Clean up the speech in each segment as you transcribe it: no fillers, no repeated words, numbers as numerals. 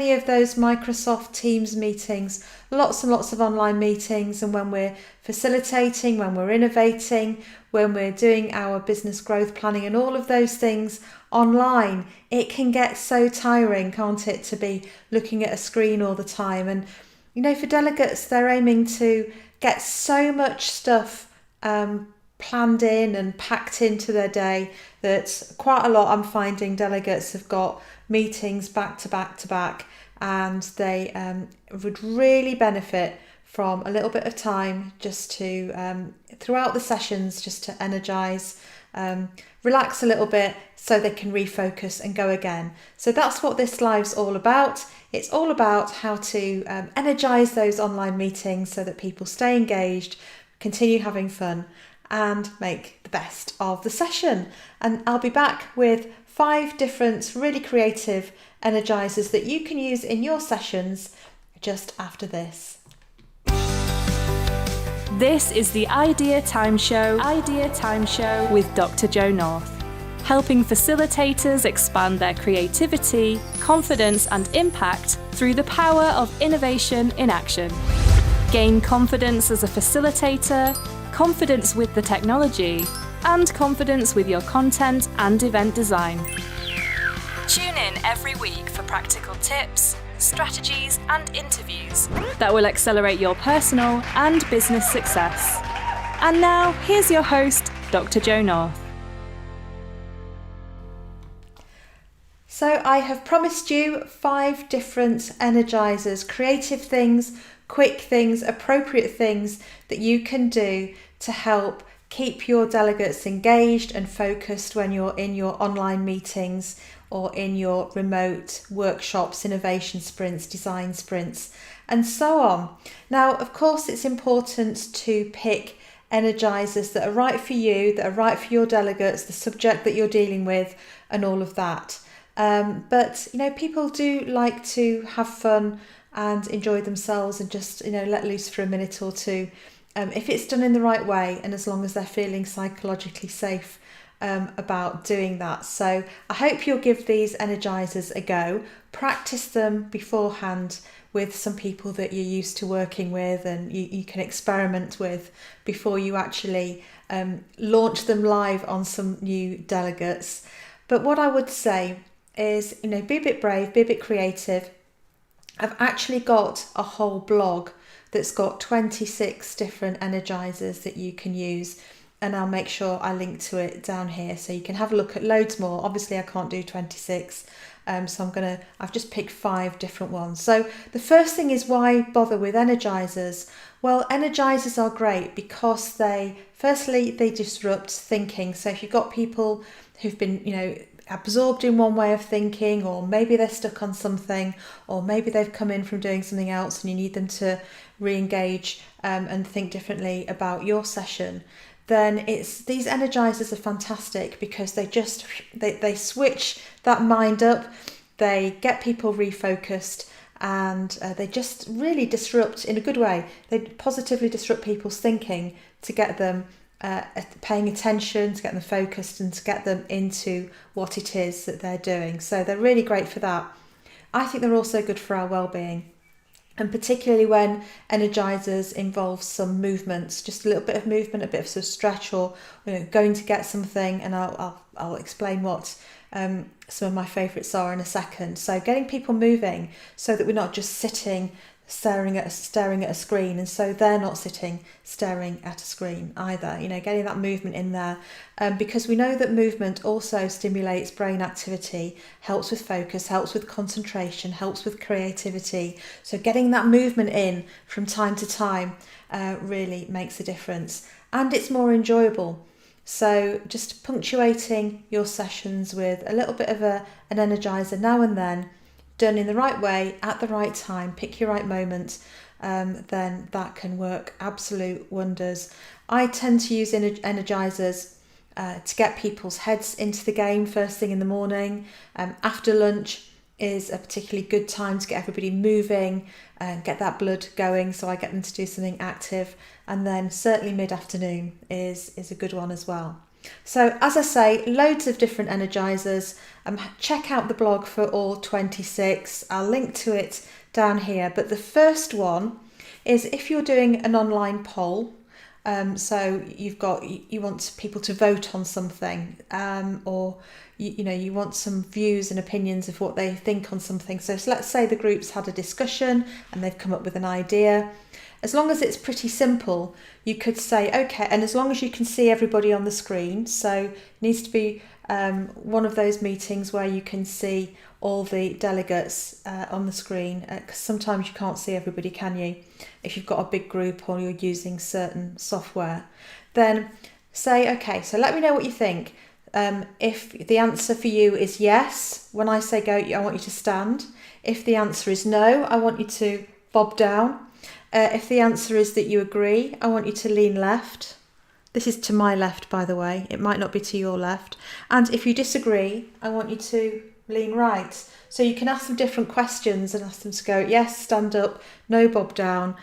Any of those Microsoft Teams meetings, lots and lots of online meetings, and when we're facilitating, when we're innovating, when we're doing our business growth planning and all of those things online, it can get so tiring, can't it, to be looking at a screen all the time. And for delegates, they're aiming to get so much stuff planned in and packed into their day that quite a lot I'm finding delegates have got meetings back to back to back, and they would really benefit from a little bit of time just to throughout the sessions, just to energize, relax a little bit so they can refocus and go again. So that's what this live's all about. It's all about how to energize those online meetings so that people stay engaged, continue having fun, and make the best of the session. And I'll be back with 5 different really creative energizers that you can use in your sessions just after this. This is the Idea Time Show with Dr. Jo North, helping facilitators expand their creativity, confidence and impact through the power of innovation in action. Gain confidence as a facilitator, confidence with the technology, and confidence with your content and event design. Tune in every week for practical tips, strategies, and interviews that will accelerate your personal and business success. And now, here's your host, Dr. Jo North. So I have promised you 5 different energizers, creative things, quick things, appropriate things that you can do to help keep your delegates engaged and focused when you're in your online meetings or in your remote workshops, innovation sprints, design sprints, and so on. Now, of course, it's important to pick energizers that are right for you, that are right for your delegates, the subject that you're dealing with, and all of that. But people do like to have fun and enjoy themselves and just let loose for a minute or two. If it's done in the right way, and as long as they're feeling psychologically safe about doing that. So I hope you'll give these energizers a go. Practice them beforehand with some people that you're used to working with and you can experiment with before you actually launch them live on some new delegates. But what I would say is, be a bit brave, be a bit creative. I've actually got a whole blog that's got 26 different energizers that you can use, and I'll make sure I link to it down here so you can have a look at loads more. Obviously I can't do 26, so I've just picked 5 different ones. So the first thing is, why bother with energizers? Well, energizers are great because they disrupt thinking. So if you've got people who've been absorbed in one way of thinking, or maybe they're stuck on something, or maybe they've come in from doing something else and you need them to re-engage and think differently about your session, then these energizers are fantastic because they switch that mind up, they get people refocused, and they just really disrupt in a good way. They positively disrupt people's thinking to get them paying attention, to get them focused, and to get them into what it is that they're doing. So they're really great for that. I think they're also good for our well-being, and particularly when energizers involve some movements, just a little bit of movement, a bit of sort of stretch, or going to get something. And I'll explain what some of my favourites are in a second. So getting people moving so that we're not just sitting staring at a screen, and so they're not sitting staring at a screen either. Getting that movement in there, because we know that movement also stimulates brain activity, helps with focus, helps with concentration, helps with creativity. So getting that movement in from time to time really makes a difference, and it's more enjoyable. So just punctuating your sessions with a little bit of an energizer now and then, done in the right way, at the right time, pick your right moment, then that can work absolute wonders. I tend to use energizers to get people's heads into the game first thing in the morning. After lunch is a particularly good time to get everybody moving and get that blood going, so I get them to do something active. And then certainly mid-afternoon is a good one as well. So as I say, loads of different energizers. Check out the blog for all 26. I'll link to it down here. But the first one is if you're doing an online poll. So you want people to vote on something, or you want some views and opinions of what they think on something. So let's say the group's had a discussion and they've come up with an idea. As long as it's pretty simple, you could say, okay, and as long as you can see everybody on the screen, so it needs to be one of those meetings where you can see all the delegates on the screen, because sometimes you can't see everybody, can you? If you've got a big group or you're using certain software, then say, okay, so let me know what you think. If the answer for you is yes, when I say go, I want you to stand. If the answer is no, I want you to bob down. If the answer is that you agree, I want you to lean left. This is to my left, by the way. It might not be to your left. And if you disagree, I want you to lean right. So you can ask them different questions and ask them to go, yes, stand up, no, bob down,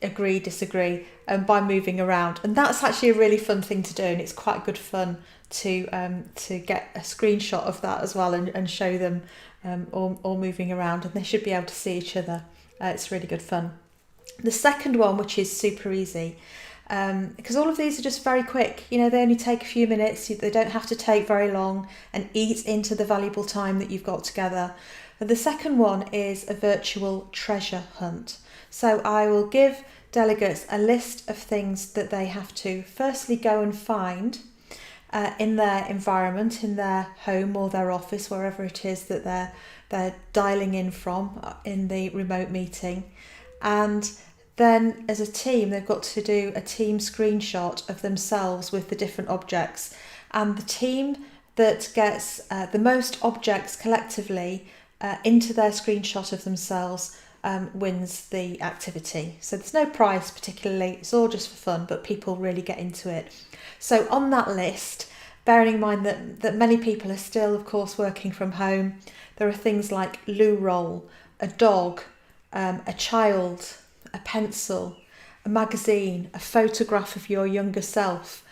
agree, disagree, by moving around. And that's actually a really fun thing to do, and it's quite good fun to get a screenshot of that as well and show them all moving around, and they should be able to see each other. It's really good fun. The second one, which is super easy, because all of these are just very quick, they only take a few minutes, they don't have to take very long and eat into the valuable time that you've got together. The second one is a virtual treasure hunt. So I will give delegates a list of things that they have to firstly go and find in their environment, in their home or their office, wherever it is that they're dialing in from in the remote meeting. And then as a team, they've got to do a team screenshot of themselves with the different objects. And the team that gets the most objects collectively into their screenshot of themselves wins the activity. So there's no prize particularly, it's all just for fun, but people really get into it. So on that list, bearing in mind that many people are still, of course, working from home, there are things like loo roll, a dog, a child, a pencil, a magazine, a photograph of your younger self.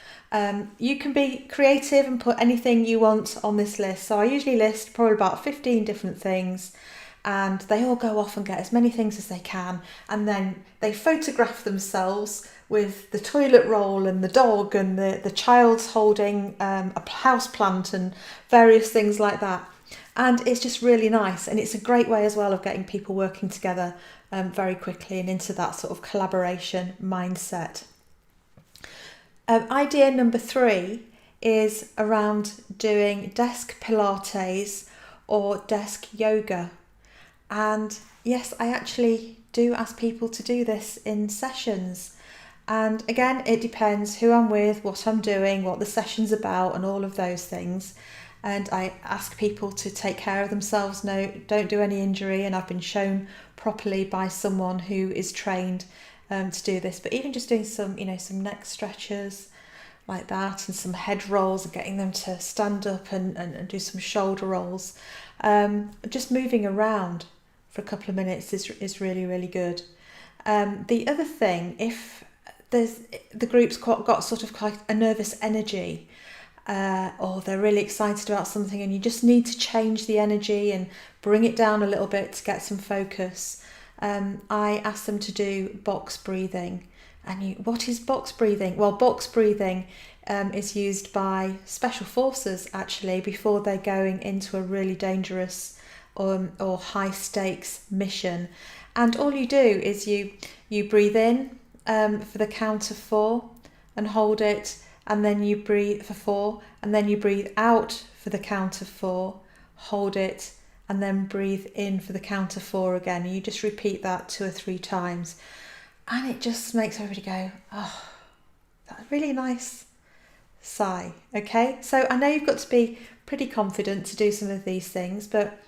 You can be creative and put anything you want on this list. So I usually list probably about 15 different things, and they all go off and get as many things as they can, and then they photograph themselves with the toilet roll and the dog and the child's holding a house plant and various things like that. And it's just really nice, and it's a great way as well of getting people working together very quickly and into that sort of collaboration mindset. Idea number 3 is around doing desk pilates or desk yoga. And yes, I actually do ask people to do this in sessions. And again, it depends who I'm with, what I'm doing, what the session's about, and all of those things. And I ask people to take care of themselves. No, don't do any injury. And I've been shown properly by someone who is trained to do this. But even just doing some neck stretches like that, and some head rolls, and getting them to stand up and do some shoulder rolls. Just moving around for a couple of minutes is really, really good. The other thing, if the group's got sort of quite a nervous energy, or they're really excited about something and you just need to change the energy and bring it down a little bit to get some focus, I ask them to do box breathing. And what is box breathing? Well, box breathing is used by special forces actually before they're going into a really dangerous or high stakes mission. And all you do is you breathe in for the count of 4 and hold it, and then you breathe for 4, and then you breathe out for the count of 4, hold it, and then breathe in for the count of 4 again. And you just repeat that 2 or 3 times, and it just makes everybody go, oh, that's a really nice sigh. Okay, so I know you've got to be pretty confident to do some of these things, but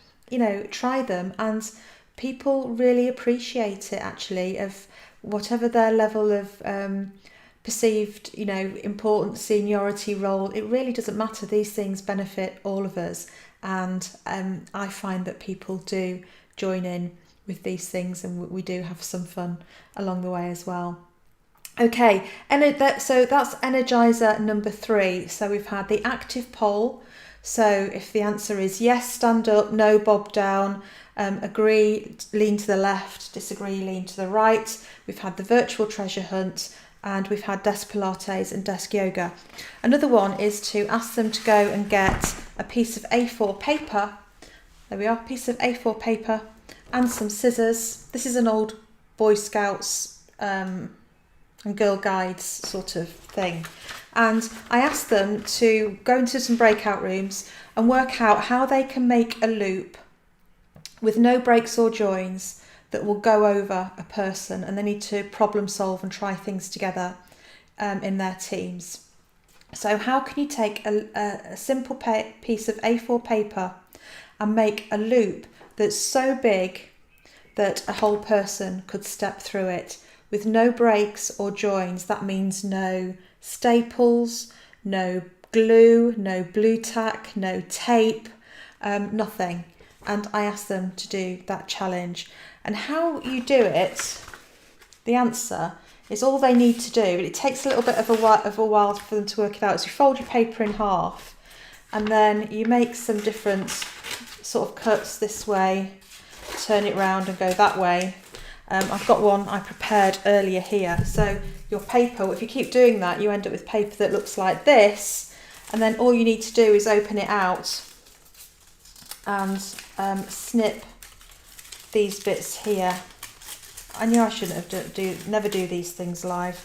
try them, and people really appreciate it actually, of whatever their level of perceived, important seniority role. It really doesn't matter. These things benefit all of us, and I find that people do join in with these things, and we do have some fun along the way as well. Okay, so that's energizer number 3. So we've had the active poll. So if the answer is yes, stand up, no, bob down, agree, lean to the left, disagree, lean to the right. We've had the virtual treasure hunt, and we've had desk Pilates and desk yoga. Another one is to ask them to go and get a piece of A4 paper. There we are, piece of A4 paper and some scissors. This is an old Boy Scouts and Girl Guides sort of thing. And I asked them to go into some breakout rooms and work out how they can make a loop with no breaks or joins that will go over a person, and they need to problem solve and try things together in their teams. So how can you take a simple piece of A4 paper and make a loop that's so big that a whole person could step through it with no breaks or joins? That means no staples, no glue, no blue tack, no tape, nothing. And I asked them to do that challenge. And how you do it, the answer is all they need to do, but it takes a little bit of a while for them to work it out. So you fold your paper in half, and then you make some different sort of cuts this way, turn it round and go that way. I've got one I prepared earlier here. So your paper, if you keep doing that, you end up with paper that looks like this, and then all you need to do is open it out and snip these bits here. I knew I shouldn't have never do these things live.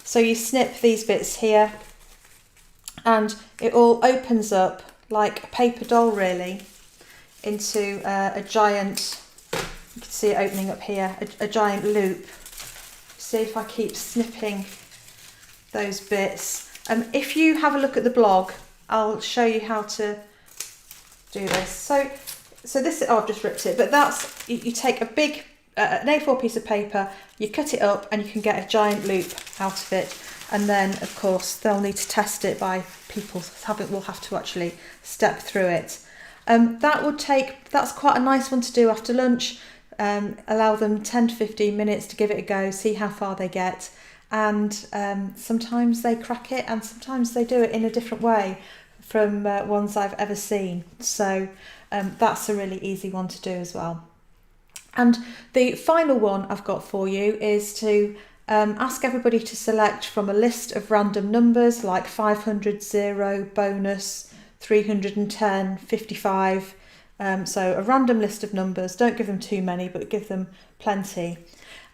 So you snip these bits here, and it all opens up like a paper doll, really, into a giant. You can see it opening up here, a giant loop. See if I keep snipping those bits. If you have a look at the blog, I'll show you how to do this. So this, I've just ripped it, but that's, you take a big, an A4 piece of paper, you cut it up and you can get a giant loop out of it. And then, of course, they'll need to test it by people will have to actually step through it. That's quite a nice one to do after lunch. Allow them 10 to 15 minutes to give it a go, see how far they get. And sometimes they crack it and sometimes they do it in a different way from ones I've ever seen. So that's a really easy one to do as well. And the final one I've got for you is to ask everybody to select from a list of random numbers like 500, 0, bonus, 310, 55. So a random list of numbers. Don't give them too many, but give them plenty.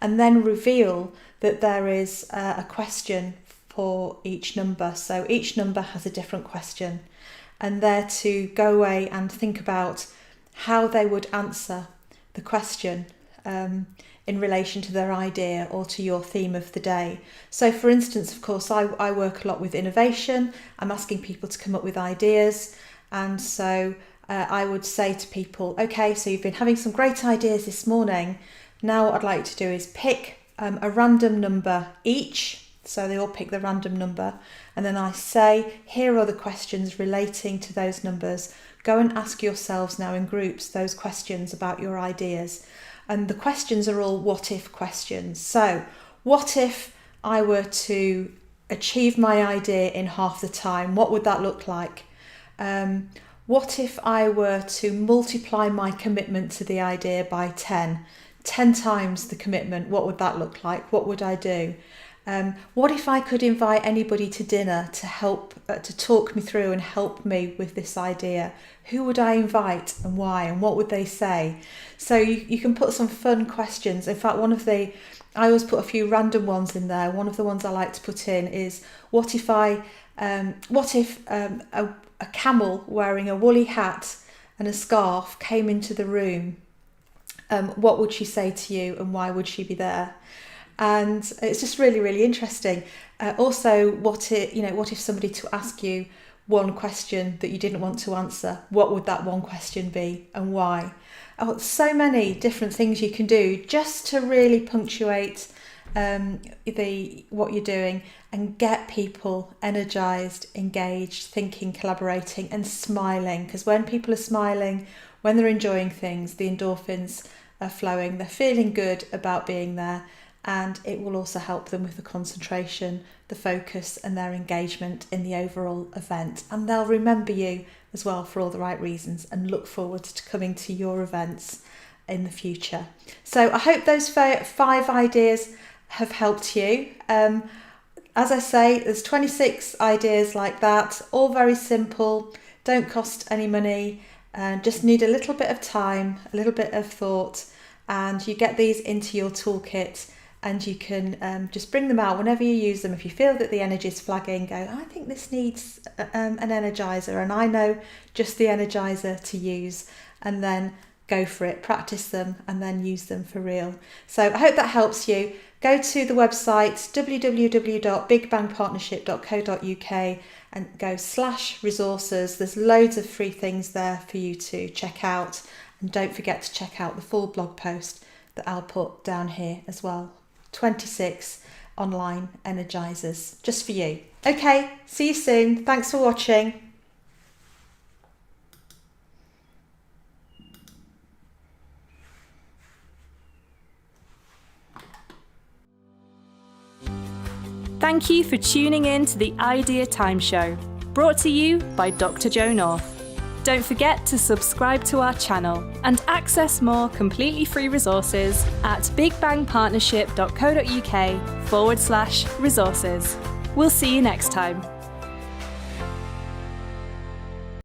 And then reveal that there is a question for each number. So each number has a different question, and they're to go away and think about how they would answer the question in relation to their idea or to your theme of the day. So for instance, of course, I work a lot with innovation. I'm asking people to come up with ideas, and so I would say to people, okay, so you've been having some great ideas this morning. Now what I'd like to do is pick a random number each. So they all pick the random number. And then I say, here are the questions relating to those numbers. Go and ask yourselves now in groups those questions about your ideas. And the questions are all what if questions. So what if I were to achieve my idea in half the time? What would that look like? What if I were to multiply my commitment to the idea by 10 times the commitment? What would that look like? What would I do? What if I could invite anybody to dinner to help, to talk me through and help me with this idea? Who would I invite and why, and what would they say? So you can put some fun questions. In fact, I always put a few random ones in there. One of the ones I like to put in is, what if a camel wearing a woolly hat and a scarf came into the room? What would she say to you, and why would she be there? And it's just really, really interesting. Also, what if somebody to ask you one question that you didn't want to answer? What would that one question be, and why? Oh, so many different things you can do just to really punctuate what you're doing and get people energized, engaged, thinking, collaborating, and smiling. Because when people are smiling, when they're enjoying things, the endorphins are flowing. They're feeling good about being there. and it will also help them with the concentration, the focus and their engagement in the overall event. And they'll remember you as well for all the right reasons and look forward to coming to your events in the future. So I hope those 5 ideas have helped you. As I say, there's 26 ideas like that, all very simple, don't cost any money, just need a little bit of time, a little bit of thought, and you get these into your toolkit and you can just bring them out whenever you use them. If you feel that the energy is flagging, go, I think this needs an energizer, and I know just the energizer to use, and then go for it, practice them and then use them for real. So I hope that helps you. Go to the website www.bigbangpartnership.co.uk and go /resources. There's loads of free things there for you to check out, and don't forget to check out the full blog post that I'll put down here as well. 26 online energizers just for you. Okay, see you soon. Thanks for watching. Thank you for tuning in to the Idea Time Show, brought to you by Dr. Jo North. Don't forget to subscribe to our channel and access more completely free resources at bigbangpartnership.co.uk/resources. We'll see you next time.